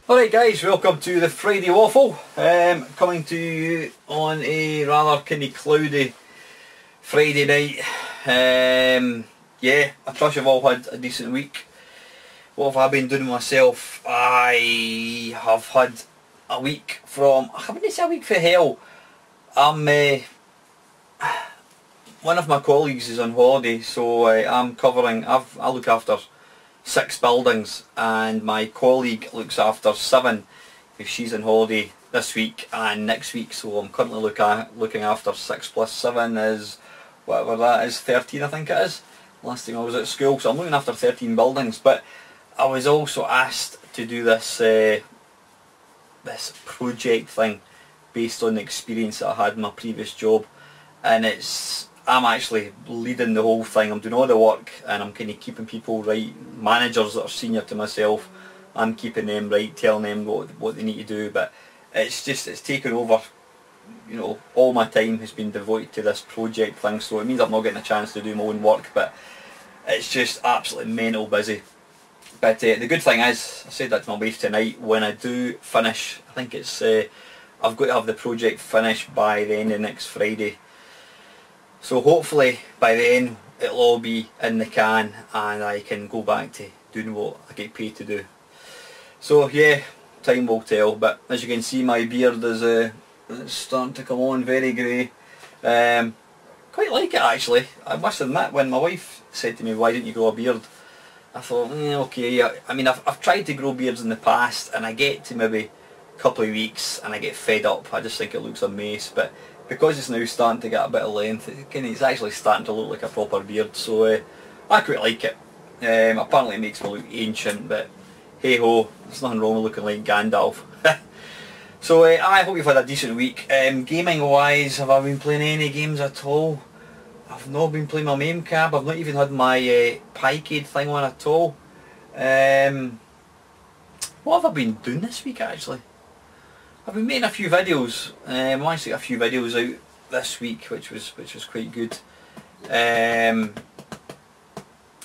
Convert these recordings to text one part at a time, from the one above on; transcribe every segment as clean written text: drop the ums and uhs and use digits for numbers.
Alright guys, welcome to the Friday Waffle. Coming to you on a rather kind of cloudy Friday night. Yeah, I trust you've all had a decent week. What have I been doing myself? I have had a week from, I wouldn't say a week for hell. One of my colleagues is on holiday, so I'm covering, I look after 6 buildings and my colleague looks after 7 if she's on holiday this week and next week, so I'm currently looking after 6 plus 7 is whatever that is, 13 I think it is, last time I was at school, so I'm looking after 13 buildings. But I was also asked to do this this project thing based on the experience that I had in my previous job, and I'm actually leading the whole thing. I'm doing all the work and I'm kind of keeping people right, managers that are senior to myself, I'm keeping them right, telling them what they need to do, but it's taken over, you know, all my time has been devoted to this project thing, so it means I'm not getting a chance to do my own work, but it's just absolutely mental busy. But the good thing is, I said that to my wife tonight, when I do finish, I think it's, I've got to have the project finished by the end of next Friday. So hopefully by then it'll all be in the can and I can go back to doing what I get paid to do. So yeah, time will tell, but as you can see my beard is it's starting to come on, very grey. Quite like it actually. I must admit, when my wife said to me, why didn't you grow a beard? I thought, okay, yeah. I mean I've tried to grow beards in the past and I get to maybe a couple of weeks and I get fed up. I just think it looks a mess, but because it's now starting to get a bit of length, it's actually starting to look like a proper beard, so I quite like it. Apparently it makes me look ancient, but hey ho, there's nothing wrong with looking like Gandalf. So I hope you've had a decent week. Gaming wise, have I been playing any games at all? I've not been playing my MAME cab, I've not even had my Piecade thing on at all. What have I been doing this week actually? I've been making a few videos. I actually got a few videos out this week, which was quite good.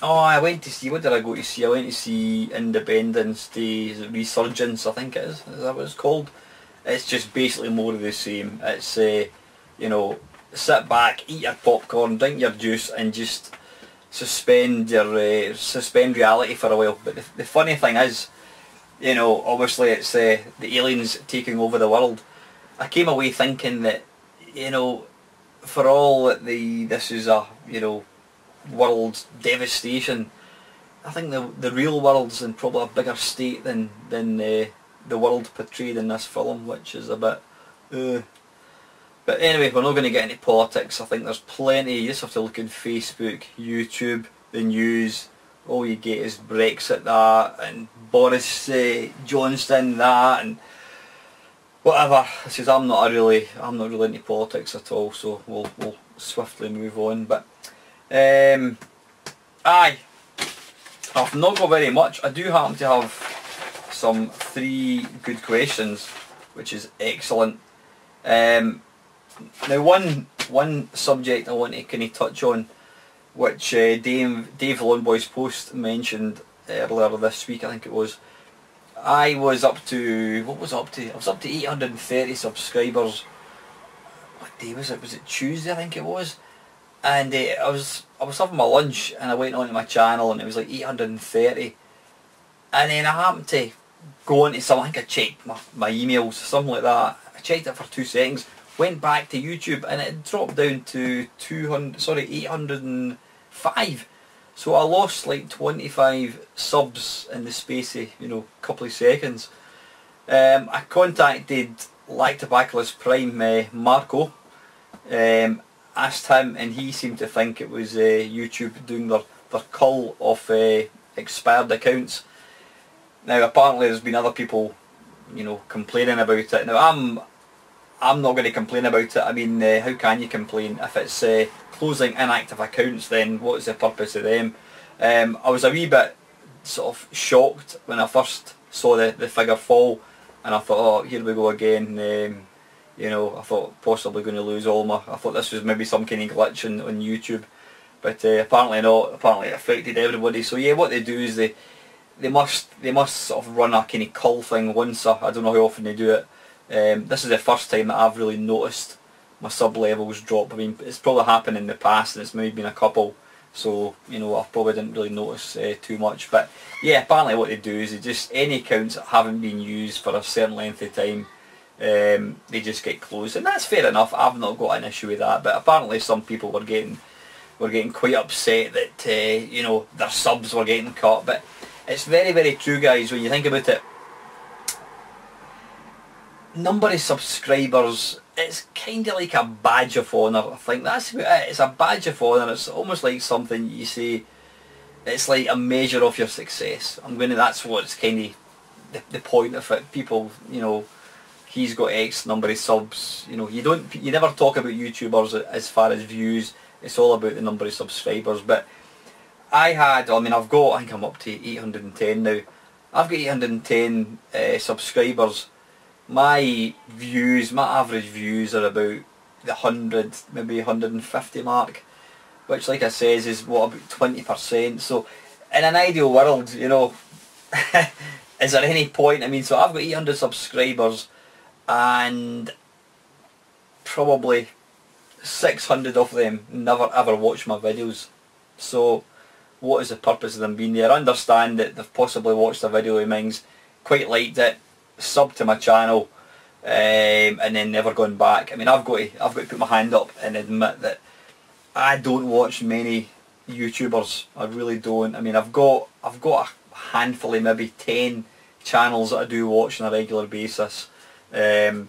Oh, I went to see, what did I go to see? I went to see Independence Day Resurgence, I think it is that what it's called? It's just basically more of the same. It's, you know, sit back, eat your popcorn, drink your juice and just suspend reality for a while. But the funny thing is, you know, obviously it's the aliens taking over the world. I came away thinking that, you know, for all that this is a, you know, world devastation, I think the real world's in probably a bigger state than the world portrayed in this film, which is a bit But anyway, we're not going to get into politics. I think there's plenty. You just have to look in Facebook, YouTube, the news. All you get is Brexit that, and Boris Johnson that, and whatever. I says I'm not really into politics at all, so we'll swiftly move on. But I've not got very much. I do happen to have some 3 good questions, which is excellent. Now one subject I want to kind of touch on, which Dave Longboy's post mentioned earlier this week, I think it was. I was up to, what was I up to? I was up to 830 subscribers. What day was it? Was it Tuesday, I think it was? And I was having my lunch and I went onto my channel and it was like 830. And then I happened to go onto something, I think I checked my emails, something like that. I checked it for 2 seconds, went back to YouTube and it dropped down to 805. So I lost like 25 subs in the space of, you know, a couple of seconds. I contacted Lactobacillus Prime Marco, asked him, and he seemed to think it was YouTube doing their cull of expired accounts. Now apparently there's been other people, you know, complaining about it. Now I'm not going to complain about it. I mean, how can you complain if it's closing inactive accounts? Then what is the purpose of them? I was a wee bit sort of shocked when I first saw the figure fall, and I thought, oh, here we go again. You know, I thought possibly going to lose all my. I thought this was maybe some kind of glitch on YouTube, but apparently not. Apparently it affected everybody. So yeah, what they do is they they must sort of run a kind of cull thing once I don't know how often they do it. This is the first time that I've really noticed my sub levels drop. I mean, it's probably happened in the past and it's maybe been a couple, so you know, I probably didn't really notice too much. But yeah, apparently what they do is they just, any accounts that haven't been used for a certain length of time, they just get closed, and that's fair enough. I've not got an issue with that, but apparently some people were getting quite upset that you know, their subs were getting cut. But it's very, very true, guys, when you think about it. Number of subscribers, it's kind of like a badge of honour. I think that's about it. It's a badge of honour. It's almost like something you say, it's like a measure of your success. That's what's kind of the point of it. People, you know, he's got X number of subs. You know, you never talk about YouTubers as far as views. It's all about the number of subscribers. But I think I'm up to 810 now. I've got 810 subscribers. My average views are about the 100, maybe 150 mark, which, like I says, is what, about 20%. So in an ideal world, you know, is there any point? I mean, so I've got 800 subscribers and probably 600 of them never ever watch my videos. So what is the purpose of them being there? I understand that they've possibly watched a video of mine's, quite liked it, sub to my channel, and then never gone back. I mean, I've got to put my hand up and admit that I don't watch many YouTubers. I really don't. I mean, I've got a handful of maybe 10 channels that I do watch on a regular basis, but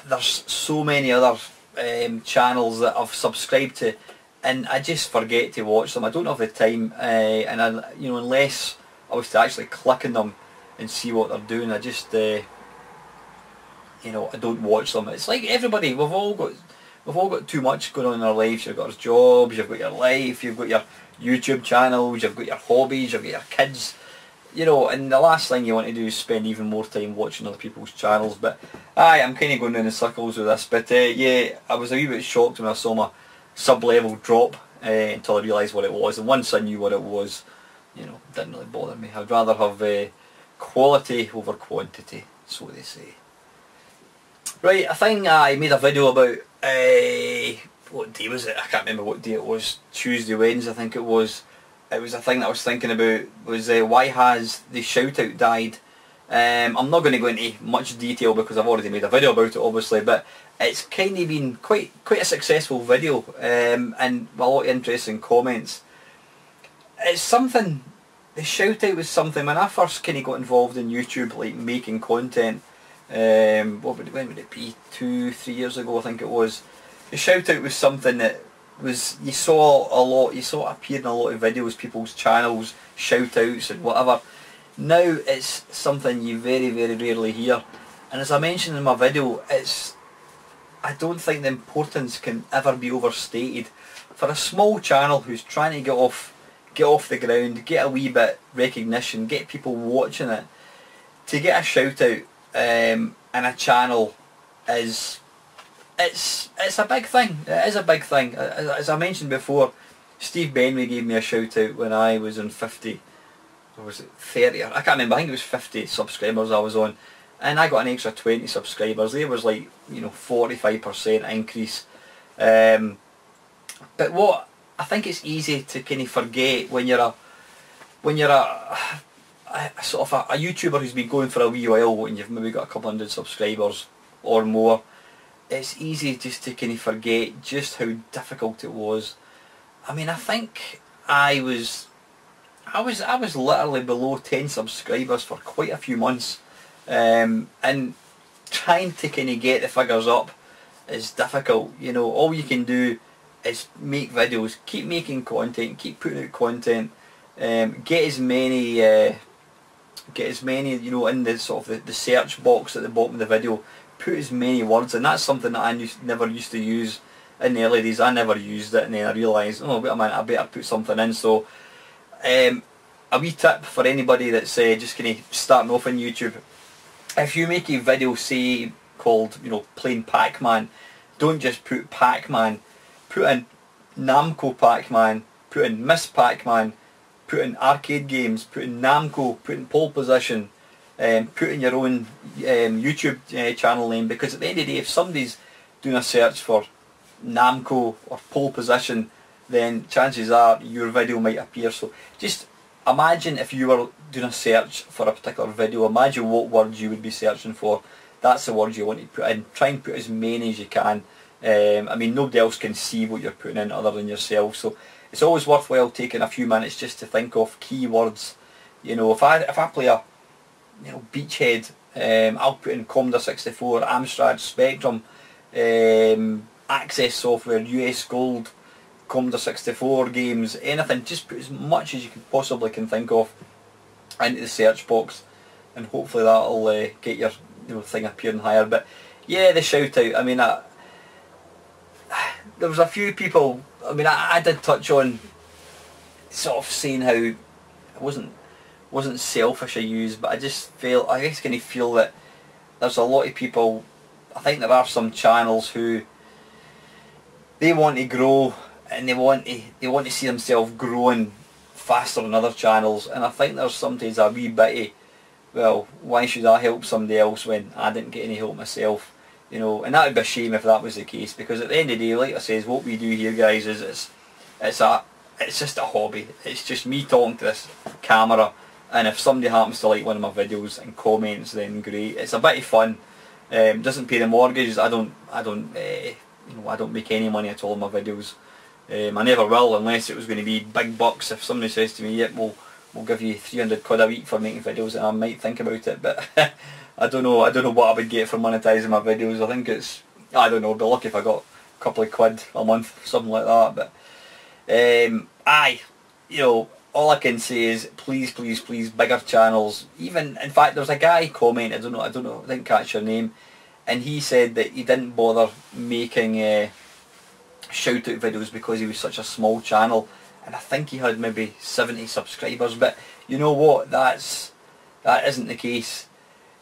there's so many other channels that I've subscribed to, and I just forget to watch them. I don't have the time, and unless I was to actually click on them and see what they're doing, I just I don't watch them. It's like everybody, we've all got too much going on in our lives. You've got your jobs, you've got your life, you've got your YouTube channels, you've got your hobbies, you've got your kids, you know, and the last thing you want to do is spend even more time watching other people's channels. But I'm kind of going down in circles with this. But yeah, I was a wee bit shocked when I saw my sub level drop until I realised what it was, and once I knew what it was, you know, it didn't really bother me. I'd rather have quality over quantity, so they say. Right, I think I made a video about, what day was it? I can't remember what day it was. Tuesday, Wednesday I think it was. It was a thing that I was thinking about, was why has the shout out died? I'm not going to go into much detail because I've already made a video about it, obviously, but it's kind of been quite a successful video, and a lot of interesting comments. It's something, the shout out was something, when I first kind of got involved in YouTube, like making content, when would it be, 2-3 years ago I think it was. The shout out was something that was, you saw it appeared in a lot of videos, people's channels, shout outs and whatever. Now it's something you very, very rarely hear, and as I mentioned in my video, I don't think the importance can ever be overstated. For a small channel who's trying to get off the ground, get a wee bit recognition, get people watching it, to get a shout out in a channel it's a big thing. It is a big thing. As I mentioned before, Steve Benway gave me a shout out when I was on 50, or was it 30? I can't remember. I think it was 50 subscribers I was on, and I got an extra 20 subscribers. There was like, you know, 45% increase. But what I think it's easy to kind of forget when you're a sort of a YouTuber who's been going for a wee while and you've maybe got a couple hundred subscribers or more, it's easy just to kind of forget just how difficult it was. I mean, I think I was literally below 10 subscribers for quite a few months, and trying to kind of get the figures up is difficult. You know, all you can do is make videos, keep making content, keep putting out content, get as many, you know, in the sort of the search box at the bottom of the video, put as many words, and that's something that I never used to use in the early days. I never used it, and then I realised, oh wait a minute, I better put something in. So a wee tip for anybody that's just kind of starting off on YouTube: if you make a video, say called, you know, playing Pac-Man, don't just put Pac-Man, put in Namco Pac-Man, put in Miss Pac-Man, put in arcade games, put in Namco, put in pole position, put in your own YouTube channel name, because at the end of the day, if somebody's doing a search for Namco or pole position, then chances are your video might appear. So just imagine if you were doing a search for a particular video, imagine what words you would be searching for. That's the words you want to put in. Try and put as many as you can. I mean, nobody else can see what you're putting in other than yourself, so it's always worthwhile taking a few minutes just to think of keywords. You know, if I play a beachhead, I'll put in Commodore 64, Amstrad, Spectrum, Access Software, US Gold, Commodore 64 games, anything. Just put as much as you can possibly think of into the search box, and hopefully that'll get your thing appearing higher. But yeah, the shout out. I mean, there was a few people. I mean, I did touch on sort of saying how it wasn't selfish I used, but I just feel, I guess, kind of feel that there's a lot of people. I think there are some channels who they want to grow, and they want to see themselves growing faster than other channels, and I think there's sometimes a wee bit of, well, why should I help somebody else when I didn't get any help myself? You know, and that would be a shame if that was the case, because at the end of the day, like I says, what we do here, guys, is it's just a hobby. It's just me talking to this camera, and if somebody happens to like one of my videos and comments, then great. It's a bit of fun. Doesn't pay the mortgages. I don't make any money at all in my videos. I never will, unless it was going to be big bucks. If somebody says to me, "Yep, we'll give you 300 quid a week for making videos," and I might think about it, but I don't know what I would get for monetising my videos. I think it's, I don't know, I'd be lucky if I got a couple of quid a month, something like that. But all I can say is please, please, please, bigger channels. Even, in fact, there was a guy commented, I didn't catch your name, and he said that he didn't bother making shout out videos because he was such a small channel, and I think he had maybe 70 subscribers. But you know what, that isn't the case.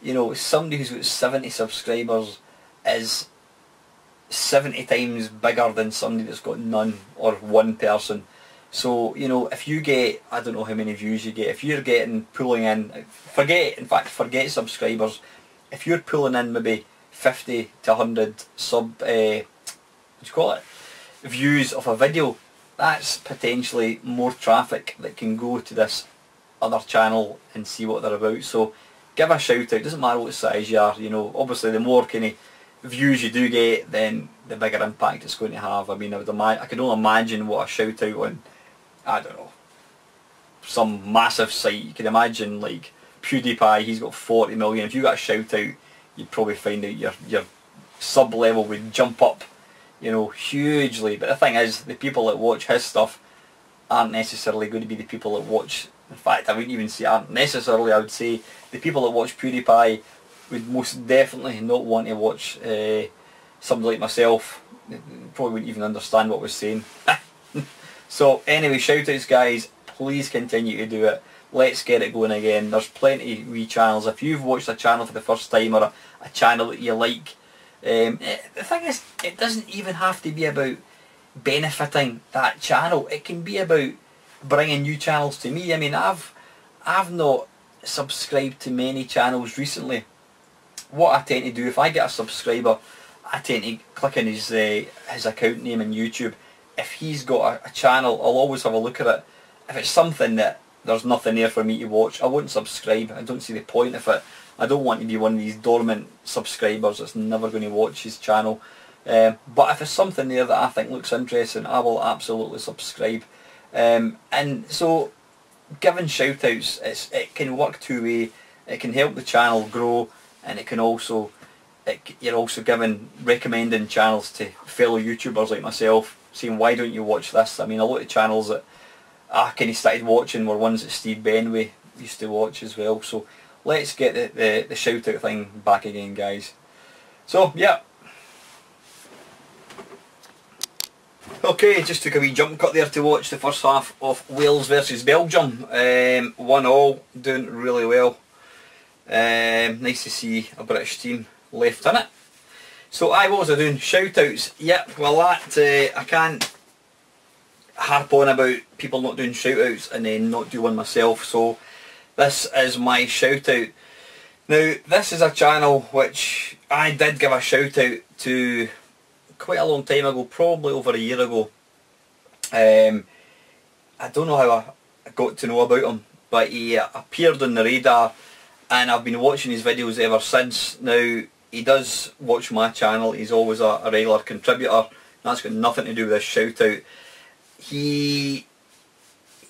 You know, somebody who's got 70 subscribers is 70 times bigger than somebody that's got none or one person. So, you know, if you get, I don't know how many views you get, if you're pulling in, forget subscribers, if you're pulling in maybe 50 to 100 views of a video, that's potentially more traffic that can go to this other channel and see what they're about. So give a shout out. Doesn't matter what size you are, you know. Obviously the more kind of views you do get, then the bigger impact it's going to have. I mean, I can only imagine what a shout out on, I don't know, some massive site. You can imagine like PewDiePie, he's got 40 million. If you got a shout out, you'd probably find out your sub level would jump up, you know, hugely. But the thing is, the people that watch his stuff aren't necessarily going to be the people that watch, in fact I wouldn't even say aren't necessarily, I would say the people that watch PewDiePie would most definitely not want to watch somebody like myself. They probably wouldn't even understand what I was saying. So anyway, shout outs guys, please continue to do it. Let's get it going again. There's plenty of wee channels. If you've watched a channel for the first time, or a channel that you like, the thing is, it doesn't even have to be about benefiting that channel. It can be about bringing new channels to me. I mean, I've not subscribed to many channels recently. What I tend to do, if I get a subscriber, I tend to click on his account name on YouTube. If he's got a channel, I'll always have a look at it. If it's something that there's nothing there for me to watch, I won't subscribe. I don't see the point of it. I don't want to be one of these dormant subscribers that's never going to watch his channel. But if there's something there that I think looks interesting, I will absolutely subscribe. And so giving shout outs, it can work two way. It can help the channel grow, and it can also, you're also recommending channels to fellow YouTubers like myself, saying why don't you watch this. I mean, a lot of channels that I kind of started watching were ones that Steve Benway used to watch as well. So let's get the shout out thing back again, guys. So yeah. Okay, just took a wee jump cut there to watch the first half of Wales versus Belgium. 1-1, doing really well. Nice to see a British team left in it. So what was I doing? Shout outs. Yep, well that, harp on about people not doing shout outs and then not do one myself, so this is my shout out. Now this is a channel which I did give a shout out to quite a long time ago, probably over a year ago. I don't know how I got to know about him, but he appeared on the radar and I've been watching his videos ever since. Now he does watch my channel, he's always a regular contributor. That's got nothing to do with this shout out. He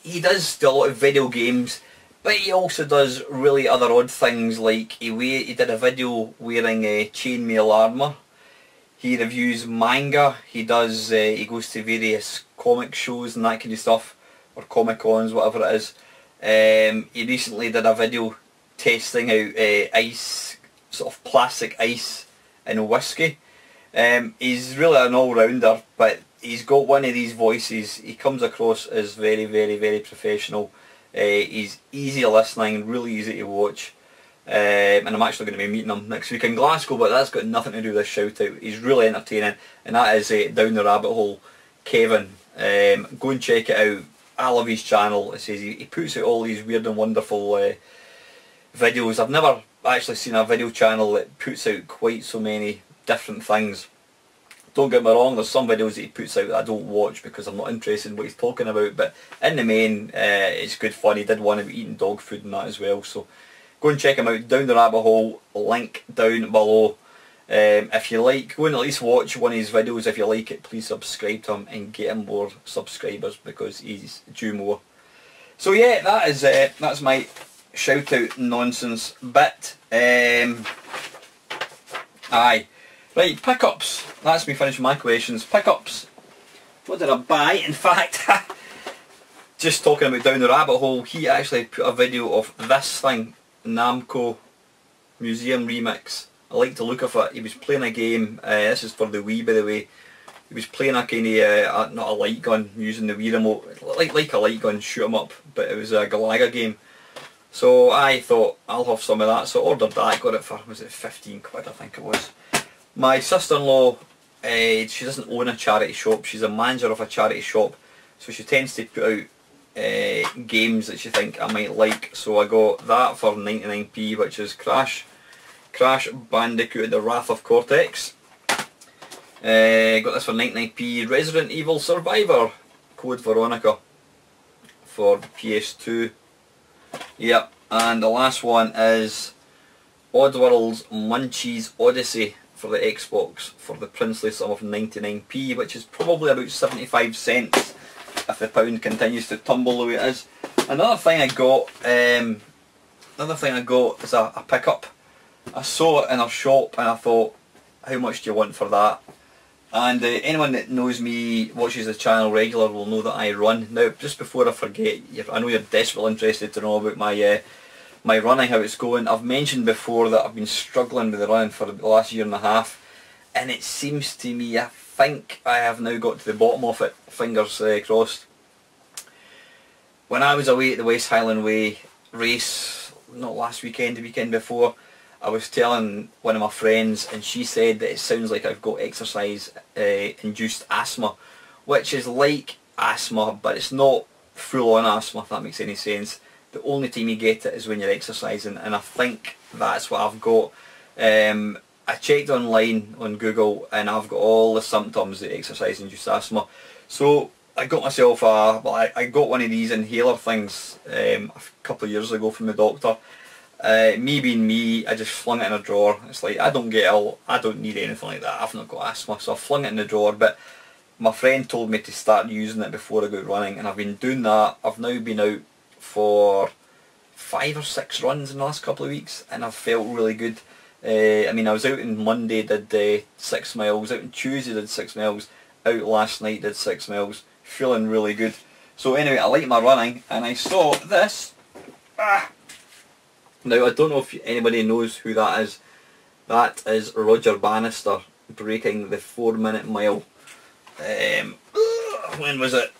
does do a lot of video games, but he also does really other odd things, like he did a video wearing chainmail armour. He reviews manga, he goes to various comic shows and that kind of stuff, or comic cons, whatever it is. He recently did a video testing out ice, sort of plastic ice in whiskey. He's really an all-rounder, but he's got one of these voices. He comes across as very, very, very professional. He's easy listening, really easy to watch. And I'm actually going to be meeting him next week in Glasgow, but that's got nothing to do with this shout out. He's really entertaining, and that is Down the Rabbit Hole, Kevin. Go and check it out. I love his channel. It says he puts out all these weird and wonderful videos. I've never actually seen a video channel that puts out quite so many different things. Don't get me wrong, there's some videos that he puts out that I don't watch because I'm not interested in what he's talking about, but in the main it's good fun. He did one about eating dog food and that as well, so go and check him out. Down the Rabbit Hole, link down below. If you like, go and at least watch one of his videos. If you like it, please subscribe to him and get him more subscribers because he's due more. So yeah, that's my shout out nonsense bit. Aye. Right, pickups. That's me finished my questions. Pickups. What did I buy? In fact, just talking about Down the Rabbit Hole, he actually put a video of this thing, Namco Museum Remix. I like the look of it. He was playing a game, this is for the Wii by the way. He was playing a kind of, not a light gun, using the Wii remote, like a light gun, shoot 'em up, but it was a Galaga game. So I thought, I'll have some of that, so I ordered that, got it for, was it 15 quid I think it was. My sister-in-law, she doesn't own a charity shop, she's a manager of a charity shop, so she tends to put out games that she think I might like, so I got that for 99p, which is Crash Bandicoot and the Wrath of Cortex. Got this for 99p, Resident Evil Survivor, Code Veronica for PS2. Yep, and the last one is Oddworld's Munchies Odyssey for the Xbox for the princely sum of 99p, which is probably about 75 cents if the pound continues to tumble the way it is. Another thing I got is a pickup. I saw it in a shop and I thought, how much do you want for that? And anyone that knows me, watches the channel regular, will know that I run. Now, just before I forget, I know you're desperately interested to know about my my running, how it's going. I've mentioned before that I've been struggling with the running for the last year and a half, and it seems to me, I think I have now got to the bottom of it, fingers crossed. When I was away at the West Highland Way race, not last weekend, the weekend before, I was telling one of my friends and she said that it sounds like I've got exercise induced asthma, which is like asthma but it's not full on asthma, if that makes any sense. The only time you get it is when you're exercising, and I think that's what I've got. I checked online on Google and I've got all the symptoms of exercise induced asthma. So I got myself I got one of these inhaler things a couple of years ago from the doctor. Me being me, I just flung it in a drawer. It's like, I don't get ill, I don't need anything like that, I've not got asthma, so I flung it in the drawer. But my friend told me to start using it before I go running, and I've been doing that. I've now been out for 5 or 6 runs in the last couple of weeks and I've felt really good. I mean, I was out on Monday, did 6 miles, out on Tuesday did 6 miles, out last night did 6 miles, feeling really good. So anyway, I like my running and I saw this. Now I don't know if anybody knows who that is. That is Roger Bannister breaking the 4-minute mile. When was it?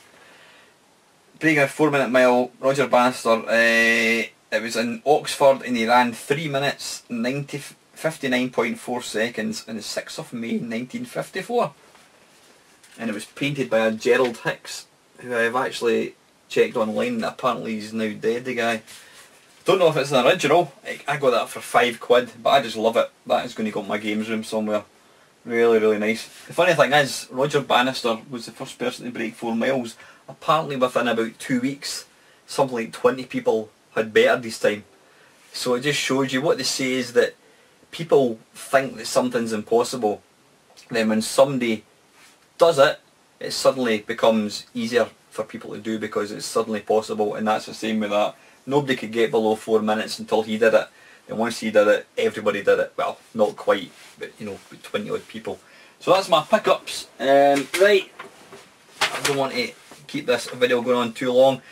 Breaking a 4-minute mile, Roger Bannister. It was in Oxford and he ran 3 minutes 59.4 seconds on the 6th of May 1954. And it was painted by a Gerald Hicks. who I've actually checked online, apparently he's now dead, the guy. Don't know if it's an original. I got that for £5, but I just love it. That is going to go in my games room somewhere. Really, really nice. The funny thing is, Roger Bannister was the first person to break 4 miles. Apparently within about 2 weeks, something like 20 people had bettered this time. So it just shows you, what they say is that people think that something's impossible. Then when somebody does it, it suddenly becomes easier for people to do because it's suddenly possible, and that's the same with that. Nobody could get below 4 minutes until he did it. And once he did it, everybody did it. Well, not quite, but you know, 20 odd people. So that's my pickups. Right, I don't want to keep this video going on too long.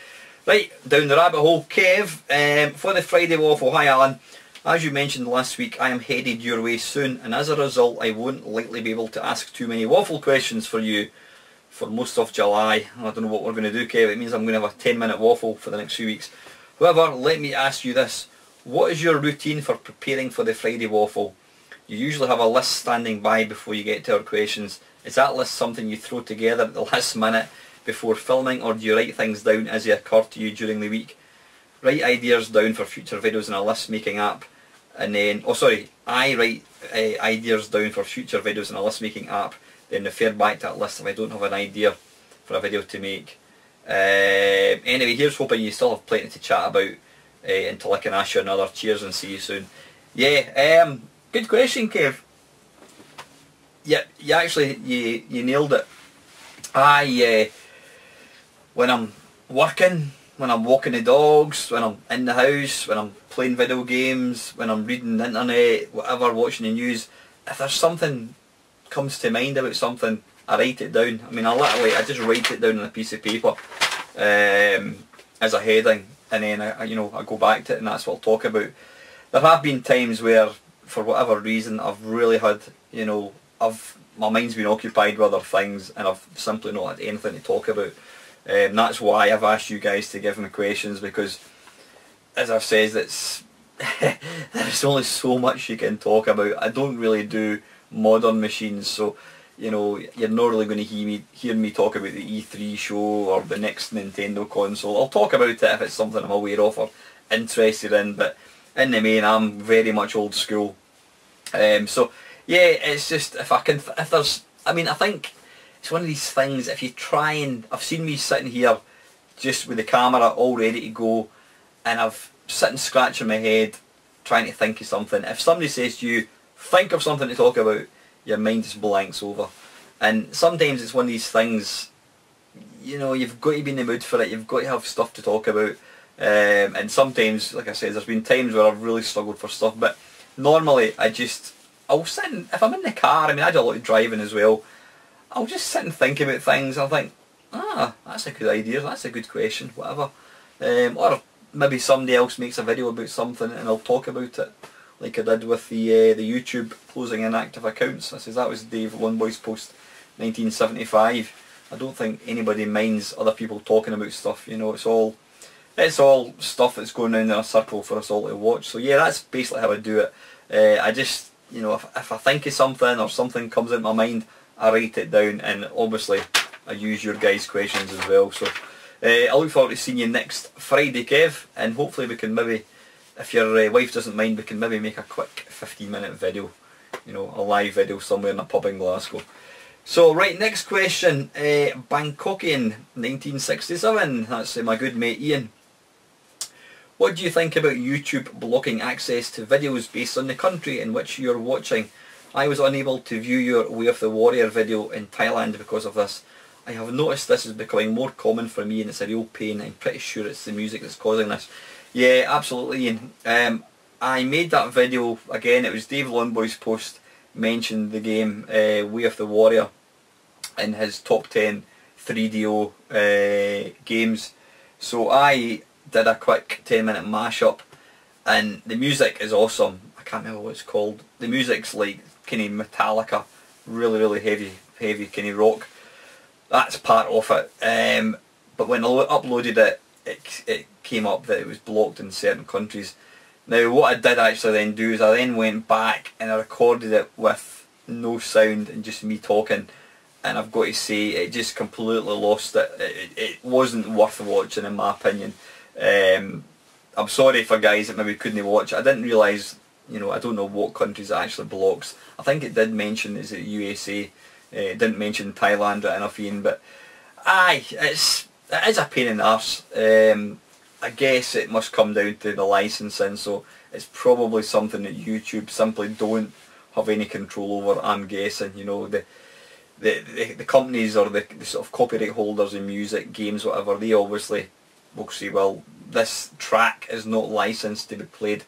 Right, down the rabbit hole, Kev, for the Friday Waffle. Hi Alan. As you mentioned last week, I am headed your way soon, and as a result I won't likely be able to ask too many waffle questions for you for most of July. I don't know what we're going to do, Kev. It means I'm going to have a 10-minute waffle for the next few weeks. However, let me ask you this. What is your routine for preparing for the Friday Waffle? You usually have a list standing by before you get to our questions. Is that list something you throw together at the last minute before filming, or do you write things down as they occur to you during the week? Write ideas down for future videos in a list making app, and then, I write ideas down for future videos in a list making app, then refer back to that list if I don't have an idea for a video to make. Anyway, here's hoping you still have plenty to chat about until I can ask you another. Cheers and see you soon. Yeah, good question, Kev. Yeah, you nailed it. When I'm working, when I'm walking the dogs, when I'm in the house, when I'm playing video games, when I'm reading the internet, whatever, watching the news, if there's something comes to mind about something, I write it down. I mean, I just write it down on a piece of paper as a heading, and then I go back to it, and that's what I'll talk about. There have been times where, for whatever reason, I've really had, my mind's been occupied with other things, and I've simply not had anything to talk about. That's why I've asked you guys to give me questions, because, as I've said, there's only so much you can talk about. I don't really do modern machines, so you're not really going to hear me talk about the E3 show or the next Nintendo console. I'll talk about it if it's something I'm aware of or interested in, but in the main I'm very much old school. So yeah, it's just I think it's one of these things, if you try and, I've seen me sitting here just with the camera all ready to go, and I've sitting scratching my head trying to think of something. If somebody says to you, think of something to talk about, your mind just blanks over. And sometimes it's one of these things, you've got to be in the mood for it, you've got to have stuff to talk about. And sometimes, like I said, there's been times where I've really struggled for stuff, but normally I'll sit and, if I'm in the car, I do a lot of driving as well, I'll just sit and think about things. I'll think, that's a good idea, that's a good question, whatever. Or maybe somebody else makes a video about something and I'll talk about it, like I did with the YouTube closing inactive accounts. That was Dave Lonboy's post, 1975. I don't think anybody minds other people talking about stuff. It's all stuff that's going on in a circle for us all to watch. So yeah, that's basically how I do it. I just, if I think of something or something comes into my mind, I write it down, and obviously I use your guys' questions as well. So I look forward to seeing you next Friday, Kev, and hopefully we can maybe, if your wife doesn't mind, we can maybe make a quick 15-minute video, a live video somewhere in a pub in Glasgow. So right, next question, Bangkokian 1967, that's my good mate Ian. What do you think about YouTube blocking access to videos based on the country in which you're watching? I was unable to view your Way of the Warrior video in Thailand because of this. I have noticed this is becoming more common for me, and it's a real pain. I'm pretty sure it's the music that's causing this. Yeah, absolutely, Ian. I made that video, again, it was Dave Lonboy's post, mentioned the game Way of the Warrior in his top 10 3DO games. So I did a quick 10-minute mashup, and the music is awesome. I can't remember what it's called. The music's like kind of Metallica, really, really heavy kind of rock. That's part of it. But when I uploaded it, it came up that it was blocked in certain countries. Now what I did actually then do is I then went back and I recorded it with no sound and just me talking, and I've got to say it just completely lost it. It wasn't worth watching in my opinion. I'm sorry for guys that maybe couldn't watch it. I didn't realise, you know, I don't know what countries it actually blocks. I think it did mention, is it USA? It didn't mention Thailand right enough, Ian, but aye, it is a pain in the arse. I guess it must come down to the licensing, so it's probably something that YouTube simply don't have any control over, I'm guessing. You know, the companies or the sort of copyright holders in music, games, whatever, they obviously will say, well, this track is not licensed to be played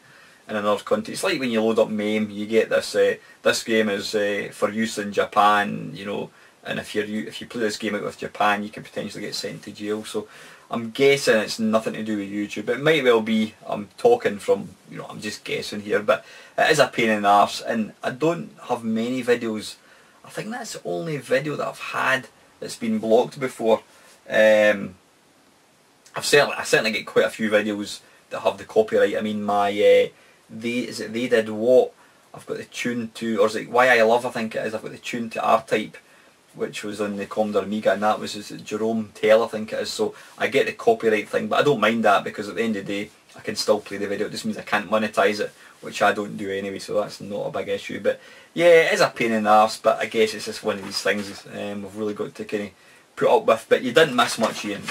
in another country. It's like when you load up MAME, you get this, this game is for use in Japan, you know, and if you play this game out with Japan, you could potentially get sent to jail. So I'm guessing it's nothing to do with YouTube. It might well be. I'm talking from, you know, I'm just guessing here, but it is a pain in the arse, and I don't have many videos. I think that's the only video that I've had that's been blocked before. I certainly get quite a few videos that have the copyright. I mean, my They Did What, I've got the tune to, or is it Why I Love, I think it is, I've got the tune to R-Type, which was on the Commodore Amiga, and that was Jerome Tell, I think it is. So I get the copyright thing, but I don't mind that, because at the end of the day I can still play the video. It just means I can't monetize it, which I don't do anyway, so that's not a big issue. But yeah, it is a pain in the arse, but I guess it's just one of these things we've really got to kind of put up with. But you didn't miss much, Ian.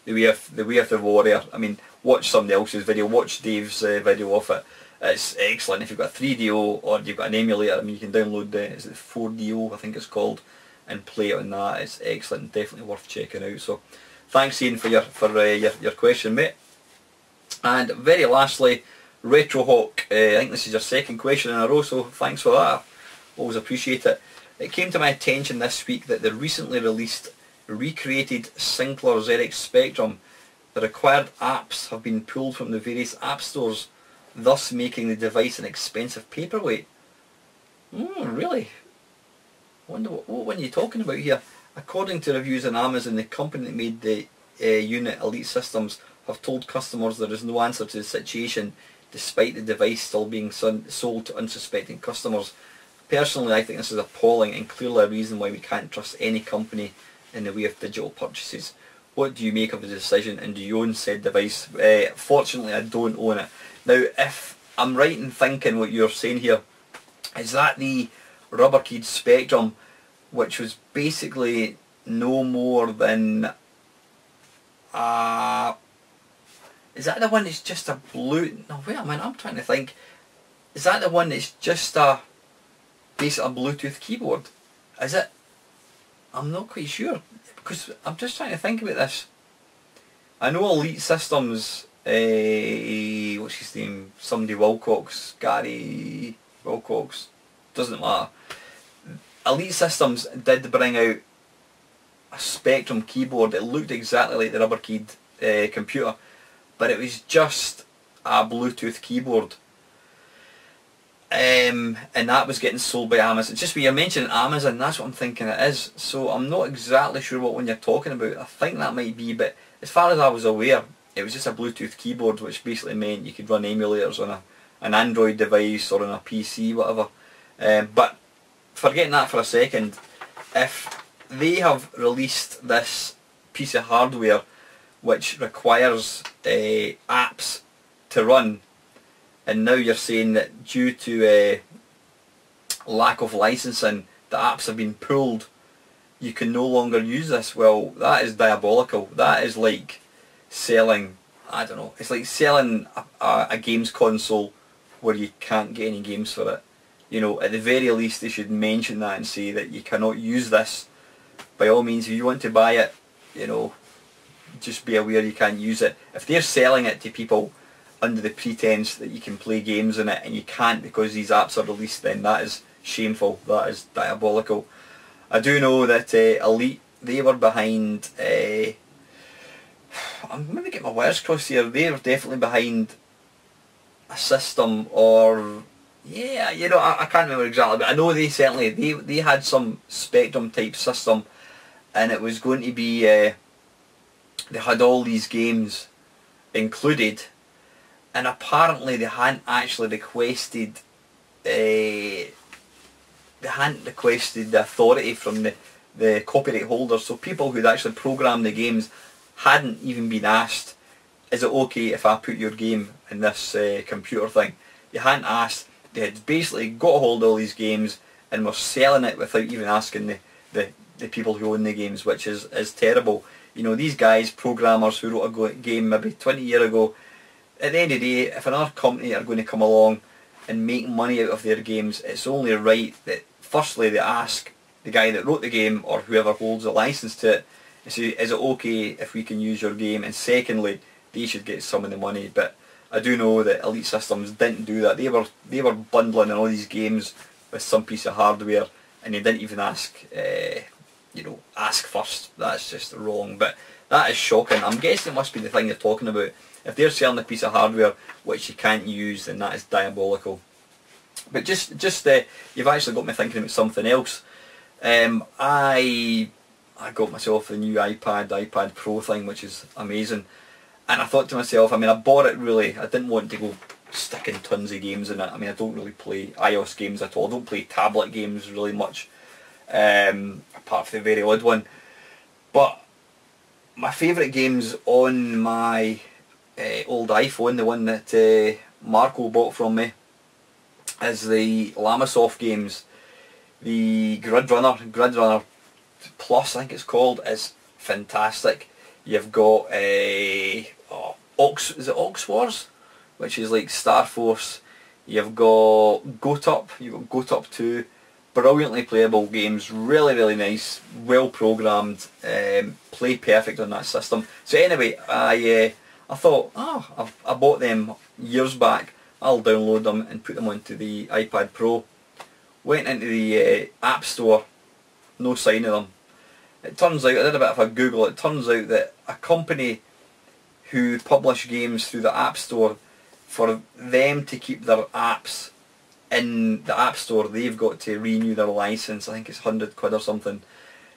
The way of the Warrior, I mean, watch somebody else's video, watch Dave's video of it. It's excellent. If you've got a 3DO or you've got an emulator, I mean, you can download is it 4DO, I think it's called, and play it on that. It's excellent, definitely worth checking out. So thanks, Ian, for your question, mate. And very lastly, RetroHawk, I think this is your second question in a row, so thanks for that. Always appreciate it. It came to my attention this week that the recently released recreated Sinclair ZX Spectrum, the required apps have been pulled from the various app stores, thus making the device an expensive paperweight. Really? I wonder what one you're talking about here. According to reviews on Amazon, the company that made the unit, Elite Systems, have told customers there is no answer to the situation, despite the device still being sold to unsuspecting customers. Personally, I think this is appalling and clearly a reason why we can't trust any company in the way of digital purchases. What do you make of the decision, and do you own said device? Fortunately, I don't own it. Now, if I'm right in thinking what you're saying here, is that the rubber-keyed Spectrum, which was basically no more than... is that the one that's just a blue... No, wait a minute, I'm trying to think. Is that the one that's just basically a Bluetooth keyboard? Is it? I'm not quite sure, because I'm just trying to think about this. I know Elite Systems, what's his name? Somebody Wilcox, Gary Wilcox, doesn't matter. Elite Systems did bring out a Spectrum keyboard. It looked exactly like the rubber-keyed computer, but it was just a Bluetooth keyboard. And that was getting sold by Amazon. Just when you're mentioning Amazon, that's what I'm thinking it is. So I'm not exactly sure what one you're talking about. I think that might be, but as far as I was aware, it was just a Bluetooth keyboard, which basically meant you could run emulators on an Android device or on a PC, whatever. But forgetting that for a second, if they have released this piece of hardware which requires apps to run, and now you're saying that due to lack of licensing, the apps have been pulled, you can no longer use this. Well, that is diabolical. That is like selling, I don't know, it's like selling a games console where you can't get any games for it. You know, at the very least they should mention that and say that you cannot use this. By all means, if you want to buy it, you know, just be aware you can't use it. If they're selling it to people under the pretense that you can play games on it and you can't because these apps are released, then that is shameful, that is diabolical. I do know that Elite, they were behind, I'm going to get my wires crossed here, they were definitely behind a system, or, yeah, you know, I can't remember exactly, but I know they certainly, they had some Spectrum type system, and it was going to be, they had all these games included, and apparently they hadn't actually requested the authority from the copyright holders, so people who'd actually programmed the games, hadn't even been asked, is it okay if I put your game in this computer thing? They hadn't asked. They had basically got a hold of all these games and were selling it without even asking the people who own the games, which is terrible. You know, these guys, programmers who wrote a game maybe 20 years ago, at the end of the day, if another company are going to come along and make money out of their games, it's only right that firstly they ask the guy that wrote the game or whoever holds the license to it and say, is it okay if we can use your game? And secondly, they should get some of the money. But I do know that Elite Systems didn't do that. They were bundling in all these games with some piece of hardware, and they didn't even ask, you know, ask first. That's just wrong. But that is shocking. I'm guessing it must be the thing they're talking about. If they're selling a piece of hardware which you can't use, then that is diabolical. But just you've actually got me thinking about something else. I got myself a new iPad Pro thing, which is amazing. And I thought to myself, I mean, I bought it really, I didn't want to go sticking tons of games in it. I mean, I don't really play iOS games at all. I don't play tablet games really much, apart from the very odd one. But my favourite games on my old iPhone, the one that Marco bought from me, is the Lamasoft games. The Grid Runner Plus, I think it's called, is fantastic. You've got is it Ox Wars, which is like Star Force. You've got you've got GoTup 2. Brilliantly playable games, really nice, well programmed, play perfect on that system. So anyway, I thought, I bought them years back, I'll download them and put them onto the iPad Pro. Went into the App Store, no sign of them. It turns out, I did a bit of a Google, it turns out that a company who publish games through the App Store, for them to keep their apps in the App Store, they've got to renew their license. I think it's £100 or something.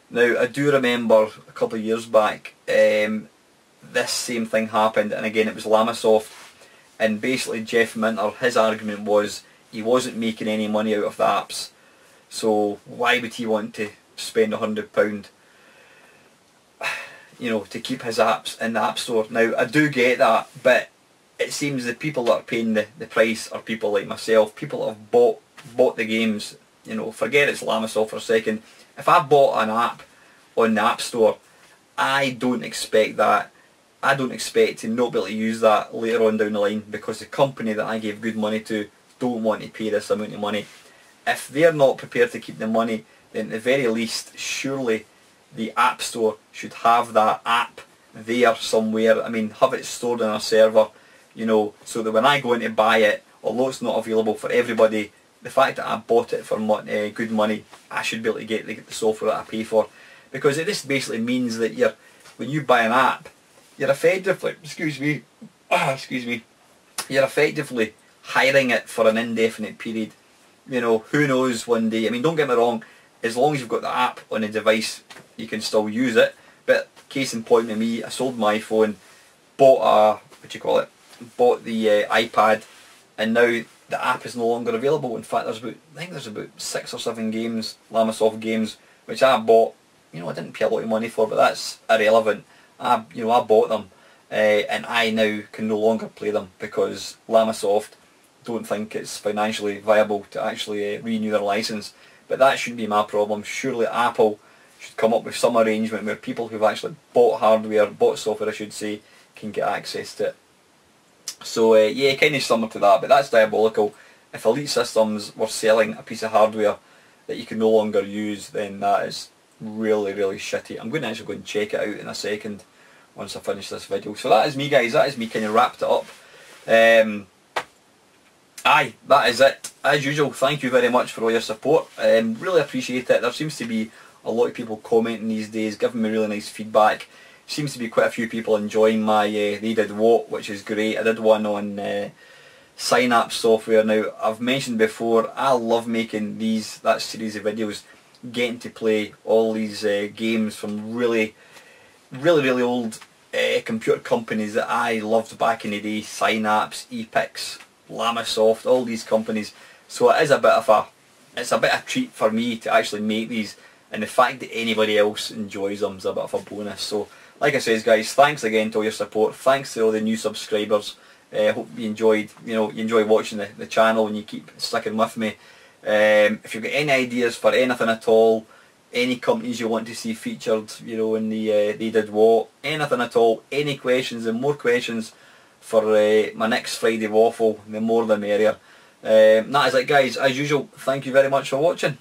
Now, I do remember a couple of years back, this same thing happened, and again it was Lamasoft, and basically Jeff Minter, his argument was he wasn't making any money out of the apps, so why would he want to spend £100, you know, to keep his apps in the App Store? Now, I do get that, but it seems the people that are paying the price are people like myself, people that have bought the games. You know, forget it's Lamasoft for a second. If I bought an app on the App Store, I don't expect that. I don't expect to not be able to use that later on down the line, because the company that I gave good money to don't want to pay this amount of money. If they're not prepared to keep the money, then at the very least, surely the App Store should have that app there somewhere. I mean, have it stored on a server, you know, so that when I go in to buy it, although it's not available for everybody, the fact that I bought it for good money, I should be able to get the software that I pay for. Because it just basically means that when you buy an app, you're effectively, you're effectively hiring it for an indefinite period. You know, who knows one day. I mean, don't get me wrong, as long as you've got the app on a device, you can still use it. But case in point with me, I sold my iPhone, bought the iPad, and now the app is no longer available. In fact, I think there's about 6 or 7 games, Lamasoft games, which I bought. You know, I didn't pay a lot of money for, but that's irrelevant. I bought them, and I now can no longer play them because Lamasoft don't think it's financially viable to actually renew their license. But that shouldn't be my problem. Surely Apple should come up with some arrangement where people who've actually bought software I should say, can get access to it. So yeah, kind of similar to that, but that's diabolical. If Elite Systems were selling a piece of hardware that you can no longer use, then that is really shitty. I'm going to actually go and check it out in a second once I finish this video. So that is me, guys. That is me kind of wrapped it up. Aye, that is it. As usual, thank you very much for all your support. Really appreciate it. There seems to be a lot of people commenting these days, giving me really nice feedback. Seems to be quite a few people enjoying my They Did What, which is great. I did one on Synapse software. Now, I've mentioned before, I love making that series of videos, getting to play all these games from really old computer companies that I loved back in the day. Synapse, Epix, Lamasoft, all these companies. So it is a bit of a treat for me to actually make these, and the fact that anybody else enjoys them is a bit of a bonus. So like I says guys, thanks again to all your support, thanks to all the new subscribers. Hope you enjoyed, you enjoy watching the channel and you keep sticking with me. If you've got any ideas for anything at all, any companies you want to see featured, in the They Did What, anything at all, any questions and more questions for my next Friday Waffle, the more the merrier. That is it guys, as usual, thank you very much for watching.